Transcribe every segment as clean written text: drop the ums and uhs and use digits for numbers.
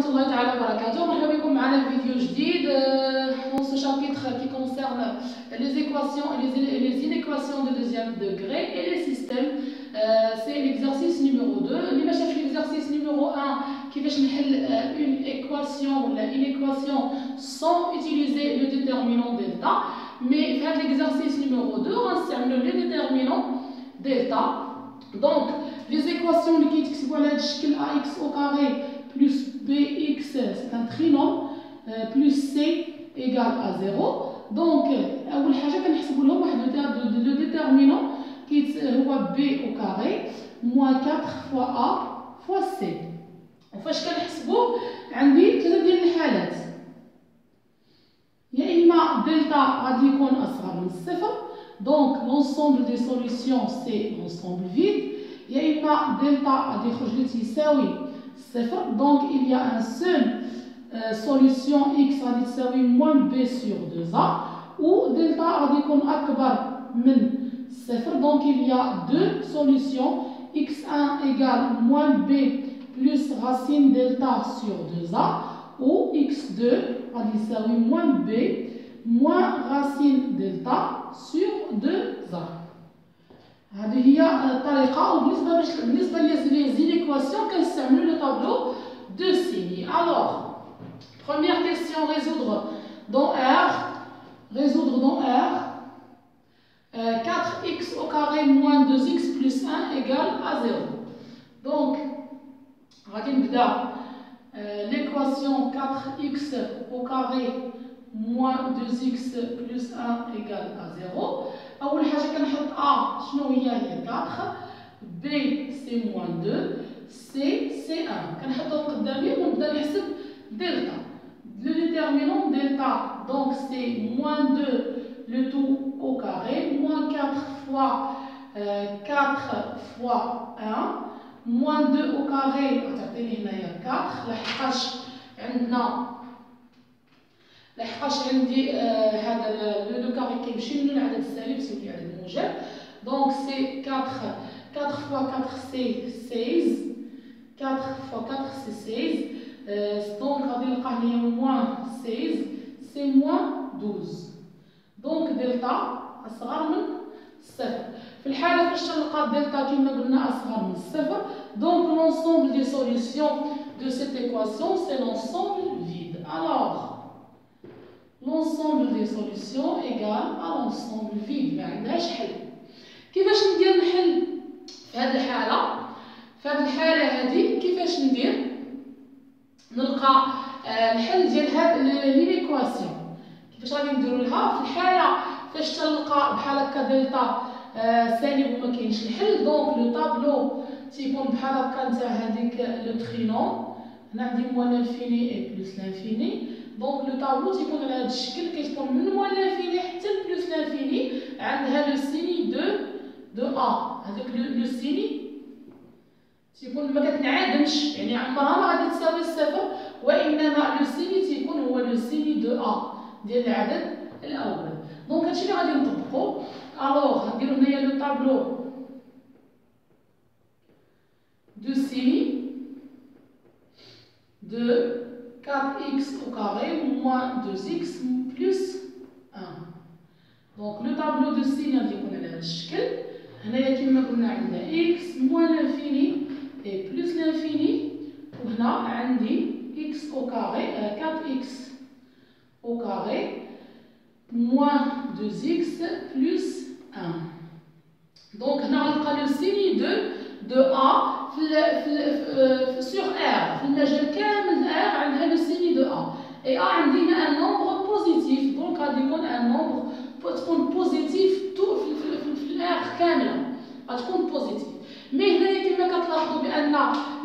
ورحمة الله تعالى وبركاته. مرحبا بكم معنا في فيديو جديد dans ce chapitre qui concerne les équations et les inéquations de deuxième degré et les systèmes. C'est l'exercice numéro 2. اللي ما شافش l'exercice numéro 1 كيفاش نحل une équation ou une équation sans utiliser le déterminant delta. Mais في هذا l'exercice numéro 2 غنستعملوا le déterminant delta. Donc les équations اللي كيتكتبوا على هذا الشكل ax au carré plus bx, c'est un trinôme, plus c égale à 0. Donc أول حاجة كنحسبوا لهم واحد le déterminant هو b au carré moins 4 fois a fois c. وفاش كنحسبوه عندي ثلاثة ديال الحالات، يا إما دلتا غادي يكون أصغر من الصفر، donc l'ensemble des solutions c'est l'ensemble vide، يا إما دلتا غادي يخرج لي تيساوي صفر، donc il y a un seul solution x غادي تساوي moins b sur 2a، ou delta غادي يكون أكبر من صفر، donc il y a deux solutions x1 égale moins b plus racine delta sur 2a، ou x2 غادي يساوي moins b moins racine delta sur 2a. هذه هي الطريقة. وبالنسبة للإيكواسيون كنستعملوا لو طابلو دو سيني. Alors première question, résoudre dans R. 4x au carré moins 2x plus 1 égale à 0. Donc, غادي نبدا l'équation 4x au carré moins 2x plus 1 égale à 0. أول حاجة كنحط A شنو هي 4، B c'est moins 2، C c'est 1. كنحطهم قدامي ونبدا نحسب delta. Le déterminant delta, donc c'est moins 2 le tout au carré, moins 4 fois 4 fois 1, moins 2 au carré, تعطيني هنايا 4، لحقاش عندي هذا لو كاري كيمشي من العدد السالب يساوي العدد الموجب، donc c'est 4 fois 4 c'est 16، 4 fois 4 c'est 16، donc غادي نلقى هنايا moins 16 c'est moins 12، donc delta أصغر من الصفر. في الحالة فاش تلقى delta كما قلنا أصغر من الصفر، donc l'ensemble des solutions de cette équation c'est l'ensemble vide. Alors l'ensemble des solutions égale à l'ensemble vide، ما عندهاش حل. كيفاش ندير نحل في هذه الحالة؟ في هذه الحالة هذه كيفاش ندير؟ نلقى الحل ديال هاد ليكواسيون. كيفاش غادي نديرو لها؟ في الحالة فاش تلقى بحال هكا دلتا سالب وما كاينش الحل، دونك لو طابلو تيكون بحال هكا نتاع هذيك لو ترينوم، هنا عندي موان لانفيني اي بلس لانفيني، دونك لو طابلو تيكون على هذا الشكل، كتكون من موان لانفيني حتى بلس لانفيني عندها لو سيني دو ا. هذاك لو سيني تيكون ما كتنعدمش، يعني عمرها ما غادي تساوي الصفر، وانما لو سيني تيكون هو لو سيني دو ا ديال العدد الاول. دونك هادشي اللي غادي نطبقو. الوغ غنديرو هنايا لو طابلو دو سيني de 4x au carré moins 2x plus 1. Donc le tableau de signe غادي يكون على هذا الشكل. هنايا كما قلنا عندنا x moins l'infini et plus l'infini، وهنا عندي x au carré 4x au carré moins 2x plus 1. Donc هنا غنلقى لو سيني de a sur R في المجال كامل R عندها لو سيني دو A، et A عندي هنا ان نومبر بوزيتيف، دونك غادي يكون ان نومبر تكون بوزيتيف في الR كاملة غتكون بوزيتيف. مي هنايا كما كتلاحظوا بان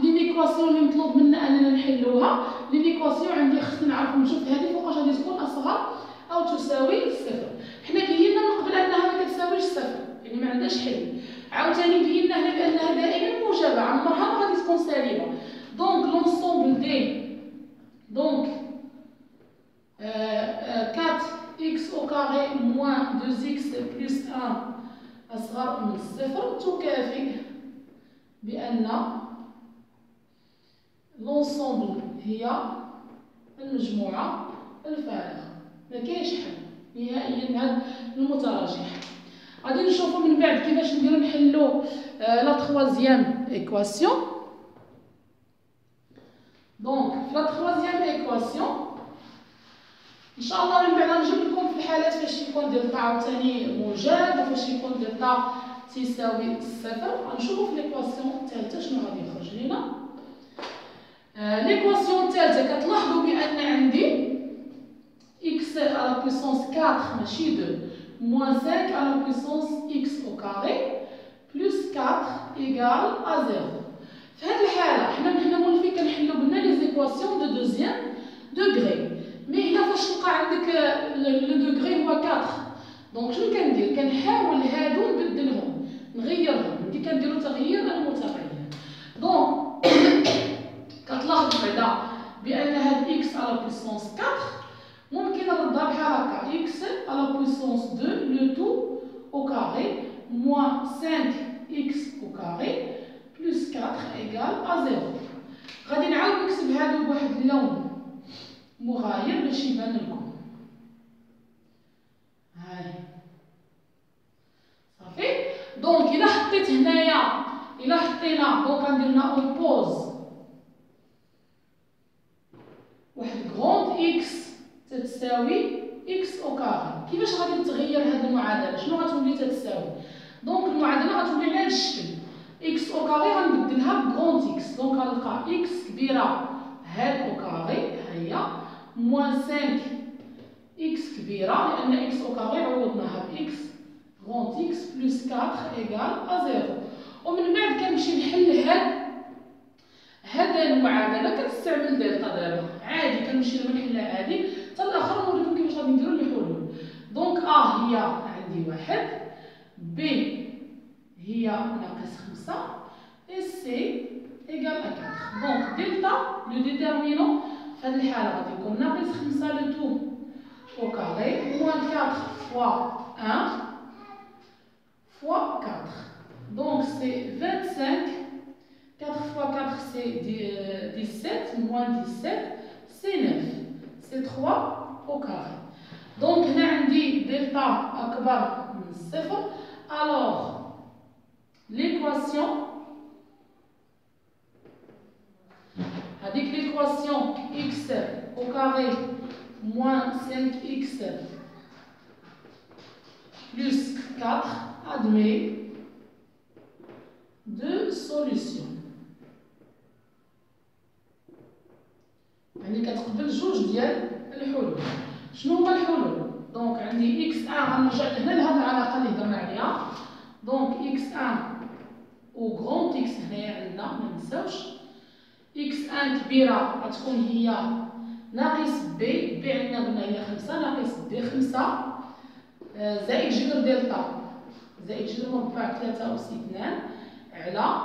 لينيكواسيون اللي مطلوب منا اننا نحلوها، لينيكواسيون عندي خصني نعرفو نشوف هذه فوقاش غادي تكون اصغر او تساوي صفر. حنا بينا من قبل انها ما كتساويش صفر، يعني ما عندهاش حل. عاوتاني بينا هنا بانها دائما موجبه، عمرها ما غادي تكون سالبه. دونك لونسومبل دي دونك 4x au carré moins 2x plus 1 أصغر من الصفر تكافئ بأن l'ensemble هي المجموعة الفارغة، ما كاينش حل نهائيا لهاد المتراجح. غادي نشوفو من بعد كيفاش نديرو نحلو لا تخوازيام ايكواسيون. دونك في لا تخوازيام ايكواسيون ان شاء الله من بعد غنجيب لكم في الحالات فاش يكون دلتا عاوتاني موجب وفاش يكون دلتا تساوي صفر. غنشوفو في ليكواسيون الثالثه شنو غادي يخرج لينا. ليكواسيون الثالثه كتلاحظوا بان عندي x à la puissance 4 ماشي 2 moins 5 à la puissance x au carré plus 4 égale à 0. في هذه الحاله حنا مولفين كنحلو قلنا لي زيكواسيون دو دوزيام دوغري، مي هنا فاش تلقى عندك لو دوغري هو 4. دونك شنو كندير؟ كنحاول هادو نبدلهم نغيرهم، ندي كنديرو تغيير المتغير. دونك كتلاحظ بعدا بان هاد x à la puissance 4 ممكن نردها بحال هكا x à la puissance 2 le tout au carré moins 5x au carré plus 4 égale à 0. غادي نعاود نكتب هادو بواحد اللون مغاير باش يبان لكم. هاي صافي. دونك الا حطيت هنايا الا حطينا دونك غندير لنا اون بوز واحد غروند اكس تتساوي اكس او كاري. كيفاش غادي تغير هذه المعادله؟ شنو غتولي تتساوي؟ دونك المعادله غتولي على هذا الشكل، اكس او كاري غنبدلها بغروند اكس. دونك غنلقى اكس كبيره هاد او كاري ها هي موان 5 اكس كبيره لان اكس او كاري عوضناها باكس غروند اكس بلس 4 ايكال ا 0. ومن بعد كنمشي نحل هاد المعادله كنستعمل دلتا دابا عادي، كنمشي لما نحلها عادي حتى الاخر نوريكم كيفاش غادي نديرو الحلول. دونك هي عندي 1 ب هي ناقص 5 et C égale à 4. Donc delta, le déterminant, في هذه الحالة غادي يكون ناقص 5 le tout au carré moins 4 fois 1 fois 4. Donc c'est 25. 4 fois 4 c'est 17 moins 17 c'est 9. C'est 3 au carré. Donc هنا عندي delta أكبر من 0. Alors l'équation, avec l'équation x au carré moins 5x plus 4 admet deux solutions. يعني كتقبل جوج ديال الحلول. شنو هما الحلول؟ دونك عندي x1 غنرجع هنا لهاد العلاقه اللي هضرنا عليها. دونك x1 و غروند اكس هنايا عندنا ما ننساوش x1 كبيره غتكون هي ناقص بي عندنا قلنا هي 5 ناقص بي 5 زائد جذر دلتا زائد جذر مربع 3 أس 2 على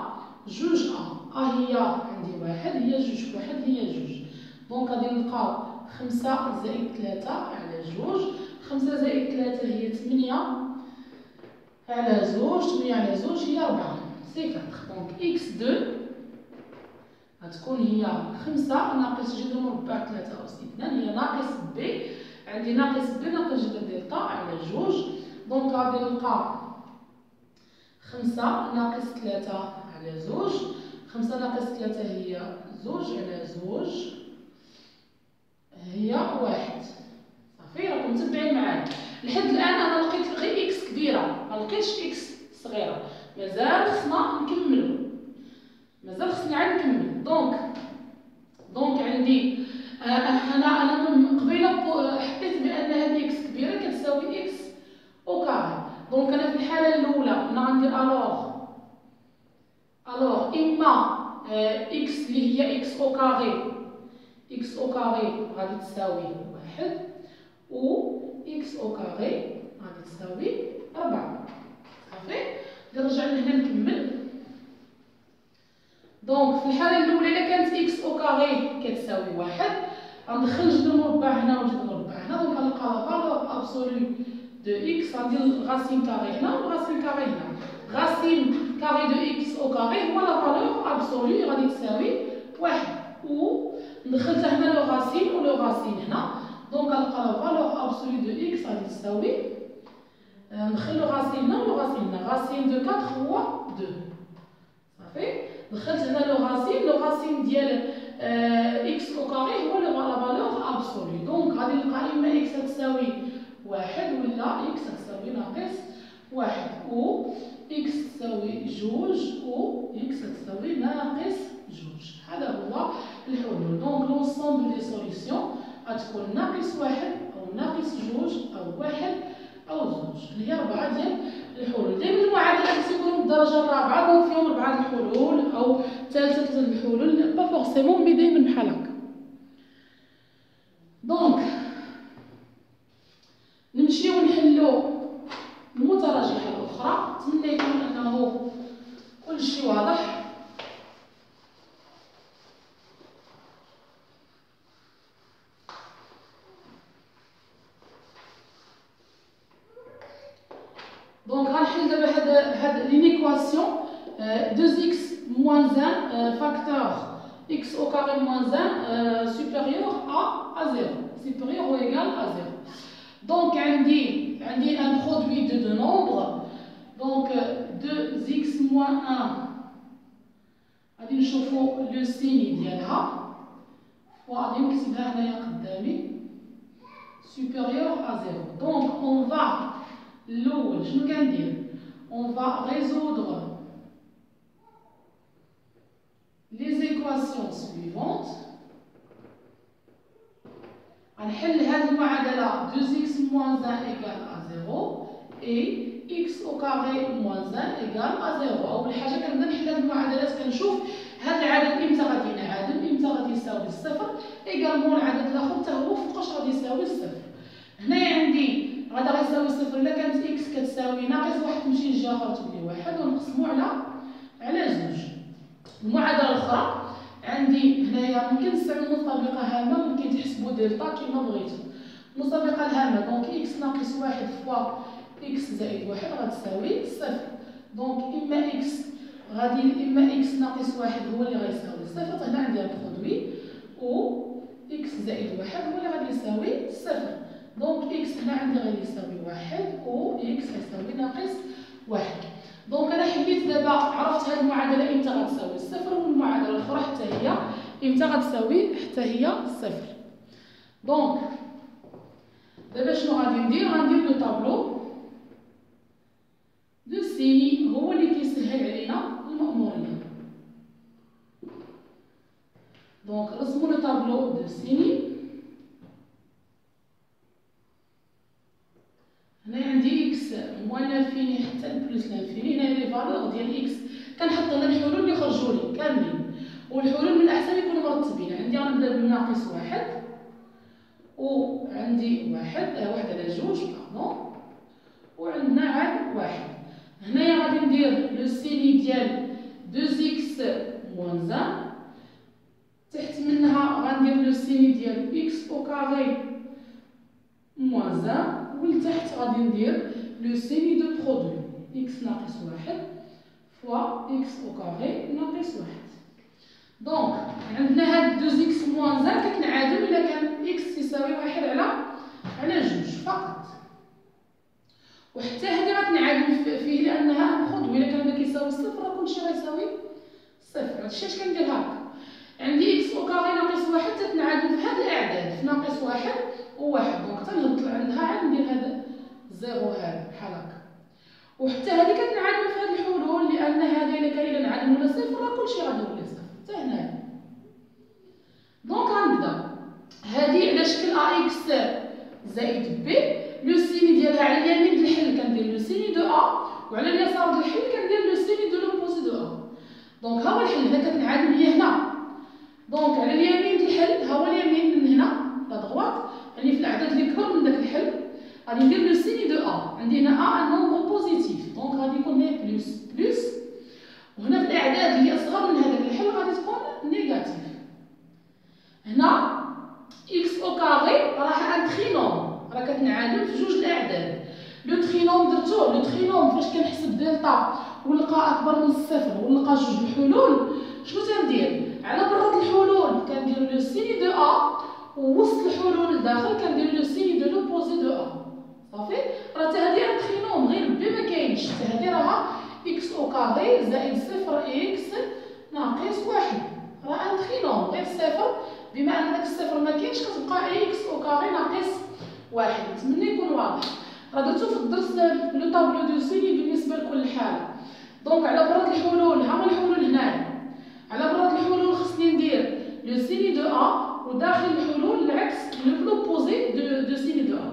جوج هي عندي 1 هي جوج 1 هي جوج. دونك غادي نلقاو 5 زائد 3 على جوج. 5 زائد 3 هي 8 على زوج. 8 على زوج هي 4 سي 4. دونك x2 غتكون هي 5 ناقص جذر مربع 3 أس 2 هي ناقص بي. عندي ناقص بي ناقص جذر دلتا على جوج. دونك غادي نلقى 5 ناقص 3 على زوج. 5 ناقص 3 هي زوج على زوج هي 1. صافي راكم متبعين معايا لحد الان. انا لقيت غير اكس كبيره ما لقيتش اكس صغيره. مازال خصنا نكملو مازال خصني عاد نكمل. دونك عندي انا من قبيله حطيت بان هذه اكس كبيره كتساوي اكس او كاري. دونك انا في الحاله الاولى انا غندير الوغ اما اكس اللي هي اكس او كاري اكس او كاري غادي تساوي 1 و اكس او كاري غادي تساوي 4. صافي نرجع لهنا نكمل. دونك في الحاله الاولى الا كانت اكس او كاري كتساوي 1 غندخل جذر مربع هنا وجذر مربع هنا. دونك غنلقى لا فالور ابسولو دو اكس غندير غاسين كاري هنا وغاسين كاري هنا. غاسين كاري دو اكس او كاري هو لا فالور ابسولو غادي تساوي 1 و دخلت هنا لو راسين و لو راسين هنا، دونك غنلقى لا فالور ابسولي دو اكس غادي تساوي ندخل لو راسين هنا ولو راسين هنا، راسين دو 4 هو 2 صافي. دخلت هنا لو راسين ديال اكس او كاري هو لا فالور ابسولي، دونك غادي نلقى اما اكس تساوي 1 ولا اكس تساوي ناقص 1 و اكس تساوي 2 و اكس تساوي ناقص 2. هذا هو الحلول. دونك لونسومبل دي سوليسيون غتكون ناقص 1 او ناقص 2 او 1 او 2. هي 4 ديال الحلول. دائما المعادلات تيكونوا من الدرجه الرابعه، دونك فيهم 4 الحلول او ثلاثه الحلول، با فورسيمون مي دائما بحال هكا. دونك نمشيو نحلو المتراجحه الاخرى. نتمنى يكون انه كلشي واضح. دونك غنحل دابا هاد لينيكواسيون 2x moins 1 facteur x au carré moins 1 supérieur à 0, supérieur ou égal à 0. Donc عندي un produit de deux nombres. Donc 2x moins 1 غادي نشوفو لو سيني ديالها وغادي نكتبها هنايا قدامي supérieur à 0. Donc on va الأول شنو كندير؟ on va résoudre les équations suivantes. غنحل هذه المعادلة 2x moins 1 égale à 0 et x au carré moins 1 égale à 0. أول حاجة كنبدا نحل هذه المعادلات، كنشوف هذا العدد إمتى غادي ينعدم، إمتى غادي يساوي الصفر، إيكالمون العدد الآخر حتى هو فوقاش غادي يساوي الصفر. هنايا عندي غادا غيساوي صفر إلا كانت إكس كتساوي ناقص واحد تمشي للجهة الأخرى تولي واحد ونقسمو على زوج. المعادلة الأخرى عندي هنايا ممكن نستعمل مطابقة هامة، ممكن تحسبو دلتا كيما بغيتو. المطابقة الهامة دونك إكس ناقص واحد فوا إكس زائد واحد غتساوي صفر. دونك إما إكس ناقص واحد هو اللي غيساوي صفر، هنا عندي برودوي و إكس زائد واحد هو اللي غادي يساوي صفر. دونك إكس هنا عندي غادي يساوي واحد و إكس غيساوي ناقص واحد. دونك أنا حبيت دابا عرفت هاد المعادلة إمتى غتساوي صفر، والمعادلة الأخرى حتى هي إمتى غتساوي حتى هي صفر. دونك دابا شنو غادي ندير؟ غندير لو طابلو دو سيني هو اللي كيسهل علينا المأمورية. دونك رسمو لو طابلو دو سيني. هنا عندي اكس موان لانفيني حتى بلس لانفيني. هنا لي فالور ديال اكس كنحط هنا الحلول اللي خرجوا لي كاملين، والحلول من الاحسن يكونوا مرتبين. عندي غنبدا بالناقص واحد وعندي واحد على جوج باردون وعندنا عاد واحد. هنايا غادي ندير لو سيني ديال 2x موان 1، تحت منها غندير لو سيني ديال x او كاري موان 1، ولتحت غادي ندير لو سيني دو برودوي x ناقص واحد فوا x او كاري ناقص واحد. دونك عندنا هاد 2x موان 1 كتنعدم إلا كان x يساوي واحد على جوج فقط، وحتى هادي غتنعدم فيه لأنها برودوي. إلا كان كيساوي صفر راه كلشي غيساوي صفر. هادشي اش كندير هكا، عندي x او كاري ناقص واحد تتنعدم في هاد الأعداد في ناقص واحد وواحد. دونك تنهبط عندها عاد ندير هذا زيرو هذا بحال هكا، وحتى هذه كتنعدم في هذه الحلول لان هذه الا كاين نعدم ولا صفر راه كلشي غادي يولي صفر حتى هنايا. دونك غنبدا هذه على شكل ا اكس زائد بي. لو سيني ديالها على اليمين ديال الحل كندير لو سيني دو ا، وعلى اليسار ديال الحل كندير لو سيني دو لوبوزي دو ا. دونك ها هو الحل هنا كتنعدم ليا هنا. دونك على اليمين ديال الحل ها هو اليمين من هنا لا دغوات، يعني في الاعداد اللي كبر من داك الحل غادي ندير لو سيني دو ا. عندي هنا ا ان نومبر بوزيتيف، دونك غادي يكون هنا بلس، وهنا في الاعداد اللي اصغر من هذاك الحل غادي تكون نيجاتيف. هنا اكس او كاري راه ان ترينوم، راه كتنعدم في جوج الاعداد. لو ترينوم درتوه، لو ترينوم فاش كنحسب دلتا ونلقى اكبر من الصفر ونلقى جوج الحلول، شنو تندير؟ على برة الحلول كندير لو سيني دو ووسط الحلول لداخل كنديرو لو سيني دو لوبوزي دو ا. صافي راه حتى هادي راه تخينوم غير بي ما كاينش، حتى هادي راها اكس او كاري زائد صفر اكس ناقص واحد، راه ان تخينوم غير صفر، بما ان داك الصفر ما كاينش كتبقى اكس او كاري ناقص واحد. نتمنى يكون واضح. راه درتو في الدرس لو طابلو دو سيني بالنسبه لكل حاله. دونك على براد الحلول، ها هما الحلول هنايا، على براد الحلول خصني ندير لو سيني دو ا وداخل الحلول العكس لوبوزي دو سيني دو ا.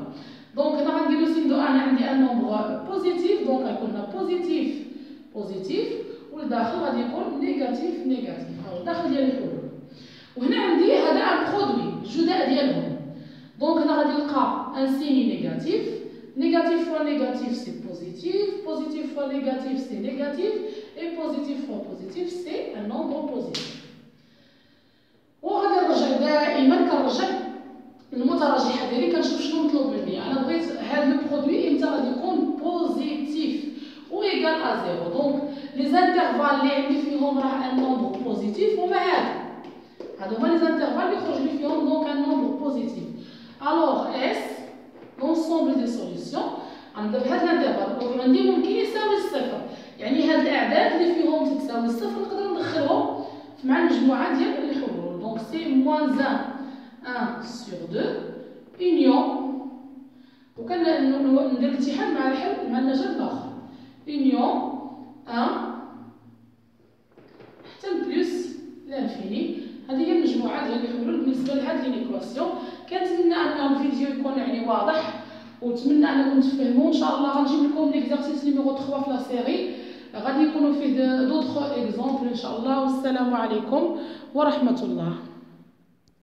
دونك هنا غندير لو سيني دو ا، انا عندي ان نومبر بوزيتيف، دونك غيكون هنا بوزيتيف بوزيتيف، والداخل غادي يكون نيجاتيف نيجاتيف، ها الداخل ديال الحلول. وهنا عندي هذا ان برودوي الجداء ديالهم. دونك هنا غادي نلقى ان سيني نيجاتيف، négatif fois négatif c'est positif fois négatif c'est négatif, et positif fois positif c'est un nombre positif. وغادي نرجع دائما كنرجع للمتراجحه ديالي كنشوف شنو مطلوب مني. انا بغيت هذا لو برودوي امتى غادي يكون بوزيتيف و ايكال ا زيرو. دونك لي زانترفال اللي عندي فيهم راه ان نومبر بوزيتيف هما هادو هما لي زانترفال اللي خرج لي فيهم دونك ان نومبر بوزيتيف. الوغ اس l'ensemble des solutions عندنا بهذا الانترفال عندي ممكن يساوي الصفر، يعني هاد الاعداد اللي فيهم تساوي الصفر نقدر ندخلهم مع المجموعه ديال الحلول. دونك سي موان 1 سور 2 اونيون، وكندير الاتحاد مع الحل مع النجم الاخر اونيون 1 حتى بلس لانفيني. هذه هي المجموعه ديال الحلول بالنسبه لهاد لينيكواسيون. كنتمنى ان الفيديو يكون يعني واضح، ونتمنى انكم تفهموا. ان شاء الله غنجيب لكم ليكزارسيس نيميرو 3 في لا سيري، غادي يكونوا فيه دوطخ اكزومبل ان شاء الله. والسلام عليكم ورحمه الله.